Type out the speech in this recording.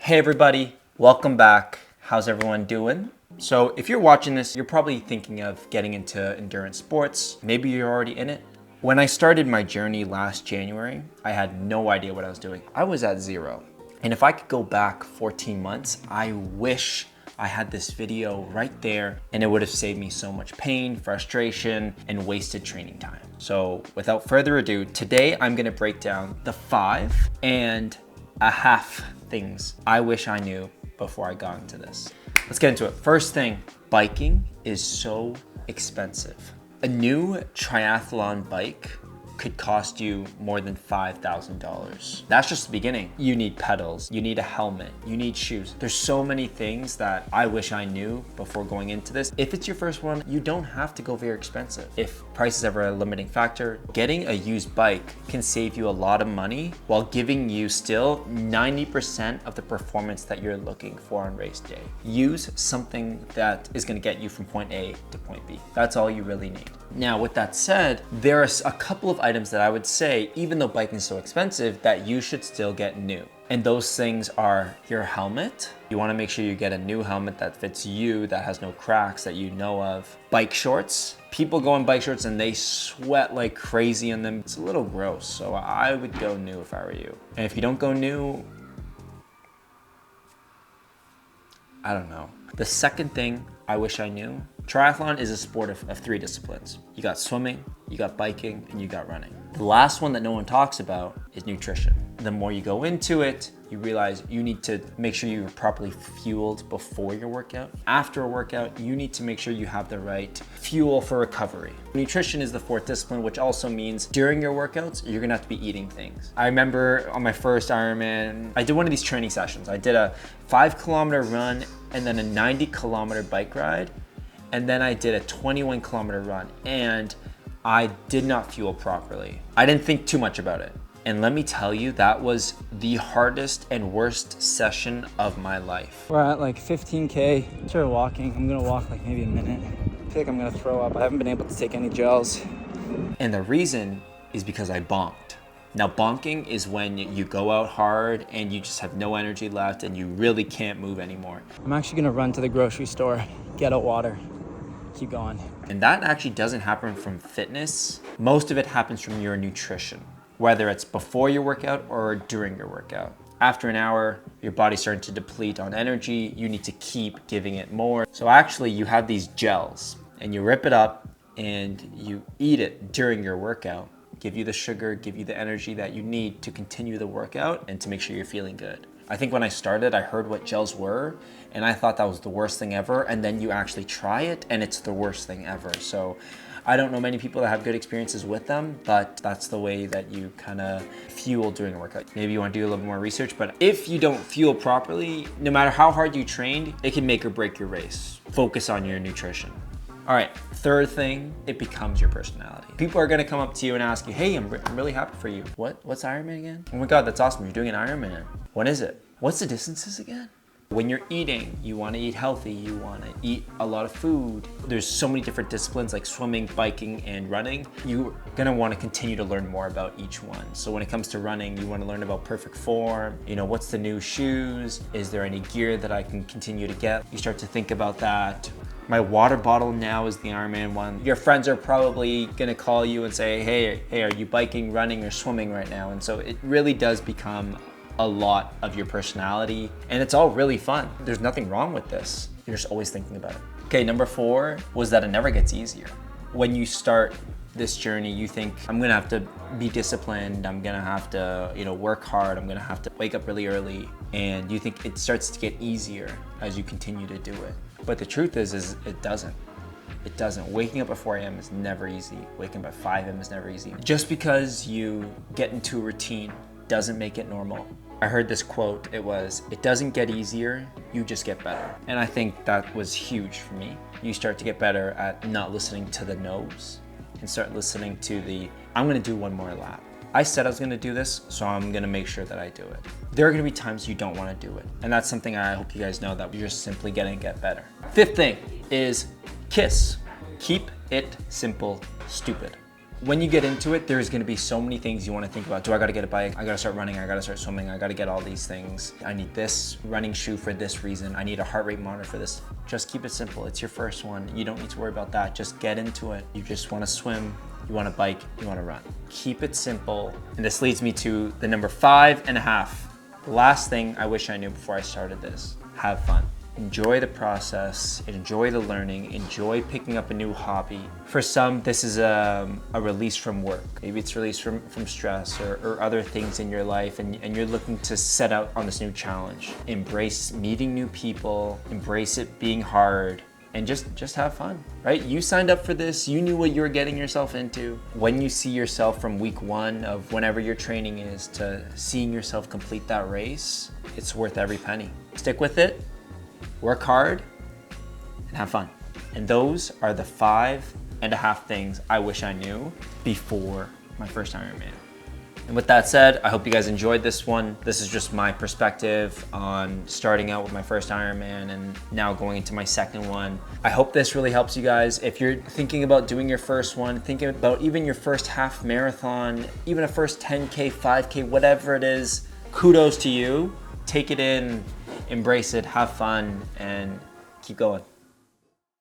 Hey everybody, welcome back. How's everyone doing? So if you're watching this, you're probably thinking of getting into endurance sports. Maybe you're already in it. When I started my journey last January, I had no idea what I was doing. I was at zero. And if I could go back 14 months, I wish I had this video right there and it would have saved me so much pain, frustration, and wasted training time. So without further ado, today I'm gonna break down the 5.5 things I wish I knew before I got into this. Let's get into it. First thing, biking is so expensive. A new triathlon bike could cost you more than $5,000. That's just the beginning. You need pedals, you need a helmet, you need shoes. There's so many things that I wish I knew before going into this. If it's your first one, you don't have to go very expensive. If price is ever a limiting factor, getting a used bike can save you a lot of money while giving you still 90% of the performance that you're looking for on race day. Use something that is gonna get you from point A to point B. That's all you really need. Now, with that said, there are a couple of items that I would say, even though biking is so expensive, that you should still get new. And those things are your helmet. You wanna make sure you get a new helmet that fits you, that has no cracks that you know of. Bike shorts. People go in bike shorts and they sweat like crazy in them. It's a little gross, so I would go new if I were you. And if you don't go new, I don't know. The second thing I wish I knew, triathlon is a sport of 3 disciplines. You got swimming, you got biking, and you got running. The last one that no one talks about is nutrition. The more you go into it, you realize you need to make sure you're properly fueled before your workout. After a workout, you need to make sure you have the right fuel for recovery. Nutrition is the 4th discipline, which also means during your workouts, you're gonna have to be eating things. I remember on my first Ironman, I did one of these training sessions. I did a 5-kilometer run and then a 90-kilometer bike ride. And then I did a 21-kilometer run and I did not fuel properly. I didn't think too much about it. And let me tell you, that was the hardest and worst session of my life. We're at like 15K. Started walking. I'm gonna walk like maybe a minute. I feel like I'm gonna throw up. I haven't been able to take any gels. And the reason is because I bonked. Now, bonking is when you go out hard and you just have no energy left and you really can't move anymore. I'm actually gonna run to the grocery store, get out water, keep going. And that actually doesn't happen from fitness. Most of it happens from your nutrition, whether it's before your workout or during your workout. After an hour, your body's starting to deplete on energy. You need to keep giving it more. So actually you have these gels and you rip it up and you eat it during your workout. Give you the sugar, give you the energy that you need to continue the workout and to make sure you're feeling good. I think when I started, I heard what gels were and I thought that was the worst thing ever. And then you actually try it and it's the worst thing ever. So I don't know many people that have good experiences with them, but that's the way that you kind of fuel during a workout. Maybe you want to do a little bit more research, but if you don't fuel properly, no matter how hard you trained, it can make or break your race. Focus on your nutrition. All right, third thing, it becomes your personality. People are gonna come up to you and ask you, hey, I'm really happy for you. What's Ironman again? Oh my God, that's awesome, you're doing an Ironman. When is it? What's the distances again? When you're eating, you wanna eat healthy, you wanna eat a lot of food. There's so many different disciplines like swimming, biking, and running. You're gonna wanna continue to learn more about each one. So when it comes to running, you wanna learn about perfect form, what's the new shoes? Is there any gear that I can continue to get? You start to think about that. My water bottle now is the Ironman one. Your friends are probably gonna call you and say, hey, are you biking, running, or swimming right now? And so it really does become a lot of your personality and it's all really fun. There's nothing wrong with this. You're just always thinking about it. Okay, number 4 was that it never gets easier. When you start this journey, you think, I'm gonna have to be disciplined, I'm gonna have to, work hard, I'm gonna have to wake up really early. And you think it starts to get easier as you continue to do it. But the truth is it doesn't. It doesn't. Waking up at 4 a.m. is never easy. Waking up at 5 a.m. is never easy. Just because you get into a routine doesn't make it normal. I heard this quote, it doesn't get easier, you just get better. And I think that was huge for me. You start to get better at not listening to the no's and start listening to I'm gonna do one more lap. I said I was gonna do this, so I'm gonna make sure that I do it. There are gonna be times you don't wanna do it. And that's something I hope you guys know, that you're just simply gonna get better. 5th thing is KISS. Keep it simple, stupid. When you get into it, there's gonna be so many things you wanna think about. Do I gotta get a bike? I gotta start running, I gotta start swimming, I gotta get all these things. I need this running shoe for this reason. I need a heart rate monitor for this. Just keep it simple. It's your first one. You don't need to worry about that. Just get into it. You just wanna swim, you wanna bike, you wanna run. Keep it simple. And this leads me to the number 5.5. The last thing I wish I knew before I started this. Have fun. Enjoy the process, enjoy the learning, enjoy picking up a new hobby. For some, this is a release from work. Maybe it's release from stress or other things in your life, and you're looking to set out on this new challenge. Embrace meeting new people, embrace it being hard, and just have fun, right? You signed up for this, you knew what you were getting yourself into. When you see yourself from week 1 of whenever your training is to seeing yourself complete that race, it's worth every penny. Stick with it. Work hard and have fun. And those are the 5.5 things I wish I knew before my first Ironman. And with that said, I hope you guys enjoyed this one. This is just my perspective on starting out with my first Ironman and now going into my second one. I hope this really helps you guys. If you're thinking about doing your first one, thinking about even your first half marathon, even a first 10K, 5K, whatever it is, kudos to you. Take it in, embrace it, have fun, and keep going.